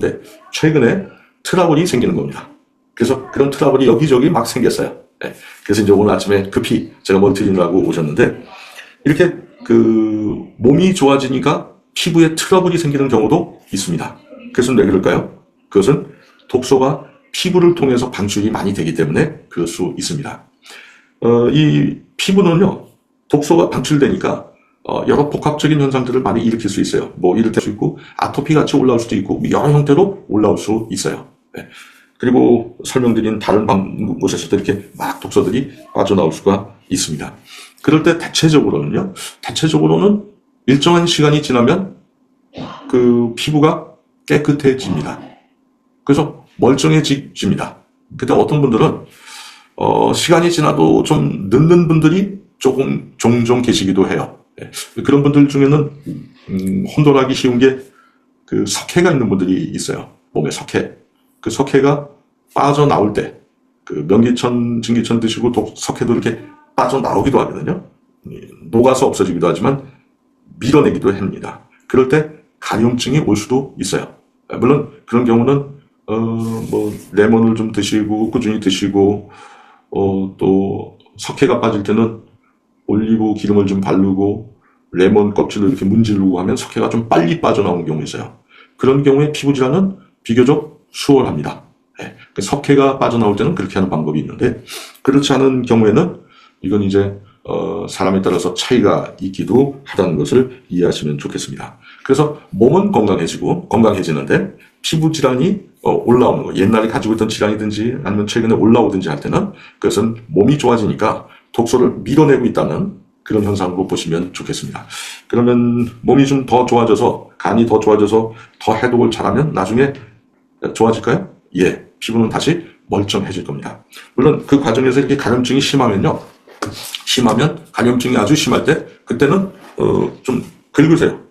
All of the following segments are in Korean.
네, 최근에 트러블이 생기는 겁니다. 그래서 그런 트러블이 여기저기 막 생겼어요. 네, 그래서 이제 오늘 아침에 급히 제가 뭘 드리느라고 오셨는데, 이렇게 몸이 좋아지니까 피부에 트러블이 생기는 경우도 있습니다. 그것은 왜 그럴까요? 그것은 독소가 피부를 통해서 방출이 많이 되기 때문에 그럴 수 있습니다. 이 피부는요, 독소가 방출되니까 여러 복합적인 현상들을 많이 일으킬 수 있어요. 뭐 이를테면 수 있고, 아토피 같이 올라올 수도 있고, 여러 형태로 올라올 수 있어요. 네. 그리고 설명드린 다른 곳에서도 이렇게 막 독소들이 빠져나올 수가 있습니다. 그럴 때 대체적으로는 일정한 시간이 지나면 그 피부가 깨끗해집니다. 그래서 멀쩡해집니다. 근데 어떤 분들은 시간이 지나도 좀 늦는 분들이 조금 종종 계시기도 해요. 네. 그런 분들 중에는 혼돈하기 쉬운 게 그 석회가 있는 분들이 있어요. 몸에 석회. 그 석회가 빠져나올 때, 그 명기천, 증기천 드시고 석회도 이렇게 빠져나오기도 하거든요. 녹아서 없어지기도 하지만 밀어내기도 합니다. 그럴 때 간염증이 올 수도 있어요. 물론 그런 경우는 레몬을 좀 드시고 꾸준히 드시고 또 석회가 빠질 때는 올리브 기름을 좀 바르고 레몬 껍질을 이렇게 문지르고 하면 석회가 좀 빨리 빠져나오는 경우 있어요. 그런 경우에 피부 질환은 비교적 수월합니다. 네. 석회가 빠져나올 때는 그렇게 하는 방법이 있는데, 그렇지 않은 경우에는 이건 이제 사람에 따라서 차이가 있기도 하다는 것을 이해하시면 좋겠습니다. 그래서 몸은 건강해지는데 피부 질환이 올라오는 거, 옛날에 가지고 있던 질환이든지 아니면 최근에 올라오든지 할 때는 그것은 몸이 좋아지니까 독소를 밀어내고 있다는 그런 현상으로 보시면 좋겠습니다. 그러면 몸이 좀 더 좋아져서, 간이 더 좋아져서 더 해독을 잘하면 나중에 좋아질까요? 예, 피부는 다시 멀쩡해질 겁니다. 물론 그 과정에서 이렇게 간염증이 심하면 간염증이 아주 심할 때 그때는 좀 긁으세요.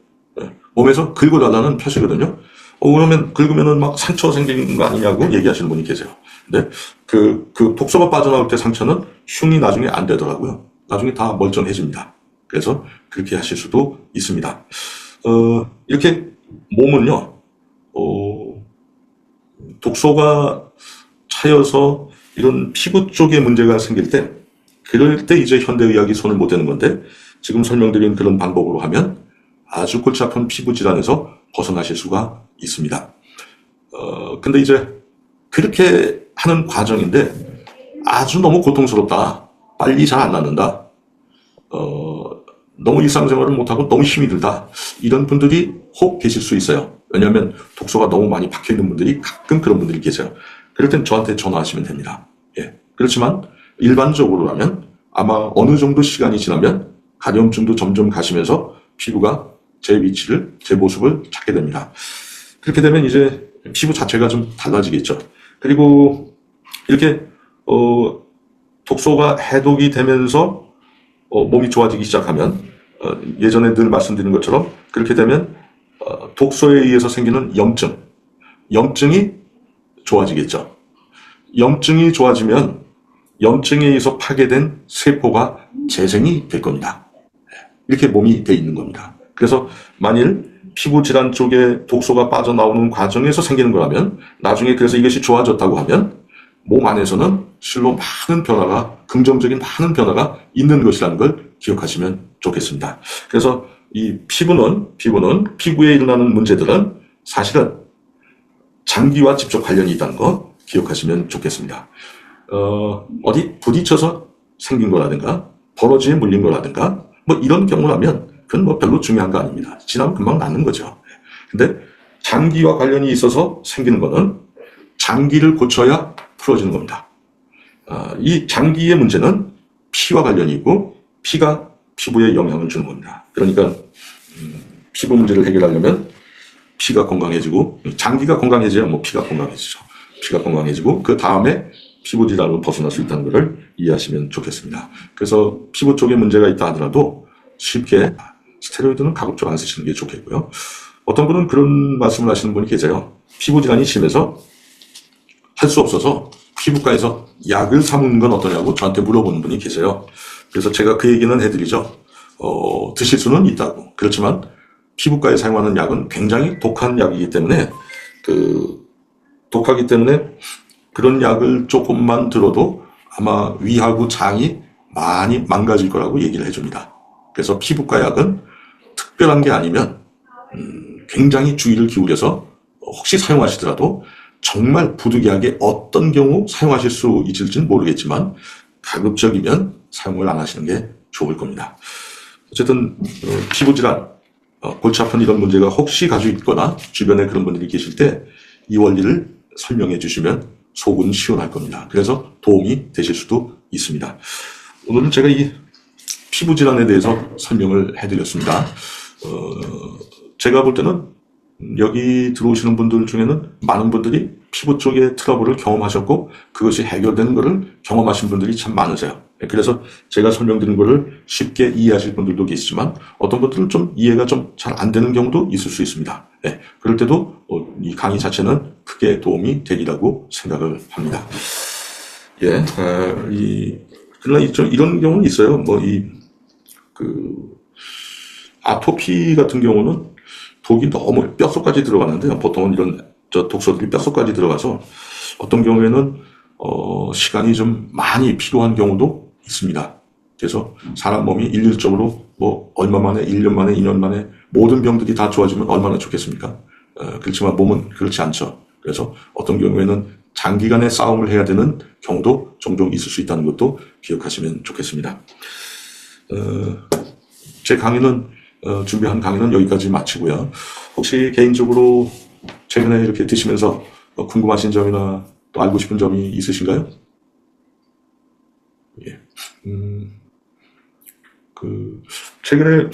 몸에서 긁어달라는 표시거든요. 그러면 긁으면은 막 상처 생기는 거 아니냐고 얘기하시는 분이 계세요. 근데 그 독소가 빠져나올 때 상처는 흉이 나중에 안 되더라고요. 나중에 다 멀쩡해집니다. 그래서 그렇게 하실 수도 있습니다. 이렇게 몸은요, 독소가 차여서 이런 피부 쪽에 문제가 생길 때, 그럴 때 이제 현대의학이 손을 못 대는 건데, 지금 설명드린 그런 방법으로 하면 아주 골치 아픈 피부 질환에서 벗어나실 수가 있습니다. 근데 이제 그렇게 하는 과정인데 아주 너무 고통스럽다. 빨리 잘 안 낫는다. 너무 일상생활을 못하고 너무 힘이 들다. 이런 분들이 혹 계실 수 있어요. 왜냐하면 독소가 너무 많이 박혀있는 분들이 가끔 그런 분들이 계세요. 그럴 땐 저한테 전화하시면 됩니다. 예. 그렇지만 일반적으로라면 아마 어느 정도 시간이 지나면 간염증도 점점 가시면서 피부가 제 위치를, 제 모습을 찾게 됩니다. 그렇게 되면 이제 피부 자체가 좀 달라지겠죠. 그리고 이렇게 독소가 해독이 되면서 몸이 좋아지기 시작하면 예전에 늘 말씀드린 것처럼 그렇게 되면 독소에 의해서 생기는 염증이 좋아지겠죠. 염증이 좋아지면 염증에 의해서 파괴된 세포가 재생이 될 겁니다. 이렇게 몸이 돼 있는 겁니다. 그래서 만일 피부 질환 쪽에 독소가 빠져나오는 과정에서 생기는 거라면 나중에 그래서 이것이 좋아졌다고 하면 몸 안에서는 실로 많은 변화가, 긍정적인 많은 변화가 있는 것이라는 걸 기억하시면 좋겠습니다. 그래서 이 피부에 일어나는 문제들은 사실은 장기와 직접 관련이 있다는 거 기억하시면 좋겠습니다. 어디 부딪혀서 생긴 거라든가 버러지에 물린 거라든가 뭐 이런 경우라면 그건 뭐 별로 중요한 거 아닙니다. 지나면 금방 낫는 거죠. 근데 장기와 관련이 있어서 생기는 거는 장기를 고쳐야 풀어지는 겁니다. 이 장기의 문제는 피와 관련이 있고 피가 피부에 영향을 주는 겁니다. 그러니까 피부 문제를 해결하려면 피가 건강해지고 장기가 건강해져야 뭐 피가 건강해지죠. 피가 건강해지고 그 다음에 피부 질환으로 벗어날 수 있다는 것을 이해하시면 좋겠습니다. 그래서 피부 쪽에 문제가 있다 하더라도 쉽게 스테로이드는 가급적 안 쓰시는 게 좋겠고요. 어떤 분은 그런 말씀을 하시는 분이 계세요. 피부 질환이 심해서 할 수 없어서 피부과에서 약을 사먹는 건 어떠냐고 저한테 물어보는 분이 계세요. 그래서 제가 그 얘기는 해드리죠. 드실 수는 있다고. 그렇지만 피부과에 사용하는 약은 굉장히 독한 약이기 때문에 독하기 때문에 그런 약을 조금만 들어도 아마 위하고 장이 많이 망가질 거라고 얘기를 해줍니다. 그래서 피부과 약은 특별한 게 아니면 굉장히 주의를 기울여서 혹시 사용하시더라도 정말 부득이하게 어떤 경우 사용하실 수 있을지는 모르겠지만 가급적이면 사용을 안 하시는 게 좋을 겁니다. 어쨌든 피부질환, 골치 아픈 이런 문제가 혹시 가지고 있거나 주변에 그런 분들이 계실 때 이 원리를 설명해 주시면 속은 시원할 겁니다. 그래서 도움이 되실 수도 있습니다. 오늘은 제가 이 피부질환에 대해서 설명을 해드렸습니다. 제가 볼 때는 여기 들어오시는 분들 중에는 많은 분들이 피부 쪽의 트러블을 경험하셨고 그것이 해결되는 것을 경험하신 분들이 참 많으세요. 그래서 제가 설명드린 것을 쉽게 이해하실 분들도 계시지만 어떤 분들은 좀 이해가 좀 잘 안 되는 경우도 있을 수 있습니다. 그럴 때도 이 강의 자체는 크게 도움이 되리라고 생각을 합니다. 그러나 좀 이런 경우는 있어요. 아토피 같은 경우는 독이 너무 뼛속까지 들어가는데요. 보통은 이런 독소들이 뼛속까지 들어가서 어떤 경우에는 시간이 좀 많이 필요한 경우도 있습니다. 그래서 사람 몸이 일률적으로 얼마 만에, 1년 만에, 2년 만에 모든 병들이 다 좋아지면 얼마나 좋겠습니까? 그렇지만 몸은 그렇지 않죠. 그래서 어떤 경우에는 장기간의 싸움을 해야 되는 경우도 종종 있을 수 있다는 것도 기억하시면 좋겠습니다. 제 강의는 준비한 강의는 여기까지 마치고요. 혹시 개인적으로 최근에 이렇게 드시면서 궁금하신 점이나 또 알고 싶은 점이 있으신가요? 최근에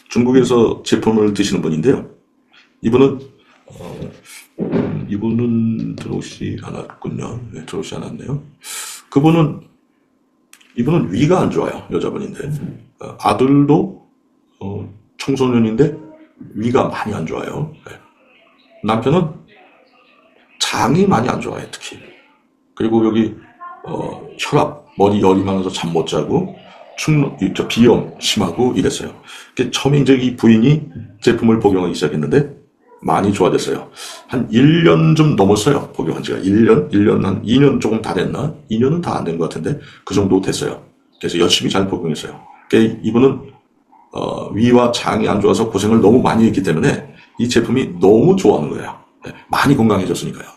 중국에서 제품을 드시는 분인데요. 이분은 들어오시 않았군요. 들어오시 않았네요. 이분은 위가 안 좋아요. 여자분인데. 아들도 청소년인데 위가 많이 안 좋아요. 남편은 장이 많이 안 좋아요. 특히. 그리고 여기 혈압, 머리 열이 많아서 잠 못 자고 비염 심하고 이랬어요. 처음에 이제 이 부인이 제품을 복용하기 시작했는데 많이 좋아졌어요. 한 1년 좀 넘었어요. 복용한 지가 1년 한 2년 조금 다 됐나? 2년은 다 안 된 것 같은데 그 정도 됐어요. 그래서 열심히 잘 복용했어요. 이분은 위와 장이 안 좋아서 고생을 너무 많이 했기 때문에 이 제품이 너무 좋아하는 거예요. 많이 건강해졌으니까요.